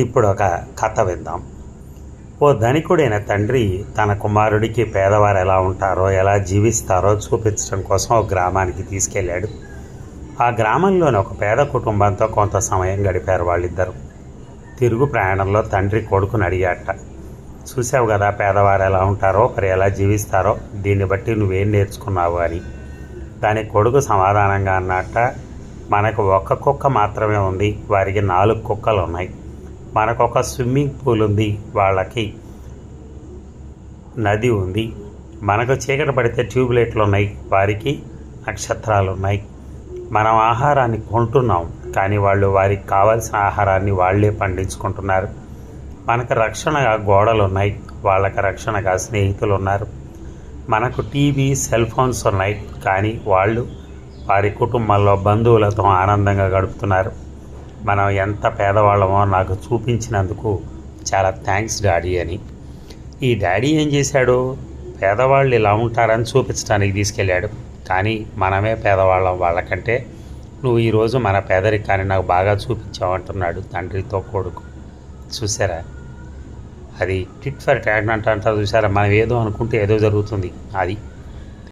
ఇప్పుడు ఒక కథ విందాం. ఓ ధనికుడైన తండ్రి తన కుమారుడికి పేదవారు ఎలా ఉంటారో, ఎలా జీవిస్తారో చూపించడం కోసం ఒక గ్రామానికి తీసుకెళ్ళాడు. ఆ గ్రామంలోని ఒక పేద కుటుంబంతో కొంత సమయం గడిపారు వాళ్ళిద్దరు. తిరుగు ప్రయాణంలో తండ్రి కొడుకుని అడిగాట, చూసావు కదా పేదవారు ఎలా ఉంటారో, మరి ఎలా జీవిస్తారో, దీన్ని బట్టి నువ్వేం నేర్చుకున్నావు అని. దానికి కొడుకు సమాధానంగా అన్నట్ట, మనకు ఒక్క కుక్క మాత్రమే ఉంది, వారికి 4 కుక్కలు ఉన్నాయి. మనకొక స్విమ్మింగ్ పూల్ ఉంది, వాళ్ళకి నది ఉంది. మనకు చీకటి పడితే ట్యూబ్లైట్లు ఉన్నాయి, వారికి నక్షత్రాలు ఉన్నాయి. మనం ఆహారాన్ని కొంటున్నాం, కానీ వాళ్ళు వారికి కావాల్సిన ఆహారాన్ని వాళ్ళే పండించుకుంటున్నారు. మనకు రక్షణగా గోడలు ఉన్నాయి, వాళ్ళకి రక్షణగా స్నేహితులు ఉన్నారు. మనకు టీవీ, సెల్ ఫోన్స్ ఉన్నాయి, కానీ వాళ్ళు వారి కుటుంబాల్లో బంధువులతో ఆనందంగా గడుపుతున్నారు. మనం ఎంత పేదవాళ్ళమో నాకు చూపించినందుకు చాలా థ్యాంక్స్ డాడీ అని. ఈ డాడీ ఏం చేశాడు, పేదవాళ్ళు ఇలా ఉంటారని చూపించడానికి తీసుకెళ్ళాడు. కానీ మనమే పేదవాళ్ళం వాళ్ళకంటే. నువ్వు ఈరోజు మన పేదరికాన్ని నాకు బాగా చూపించావంటున్నాడు తండ్రితో కొడుకు. చూసారా, అది టిట్ ఫర్ టాట్ అంటారు చూసారా. మనం ఏదో అనుకుంటే ఏదో జరుగుతుంది. అది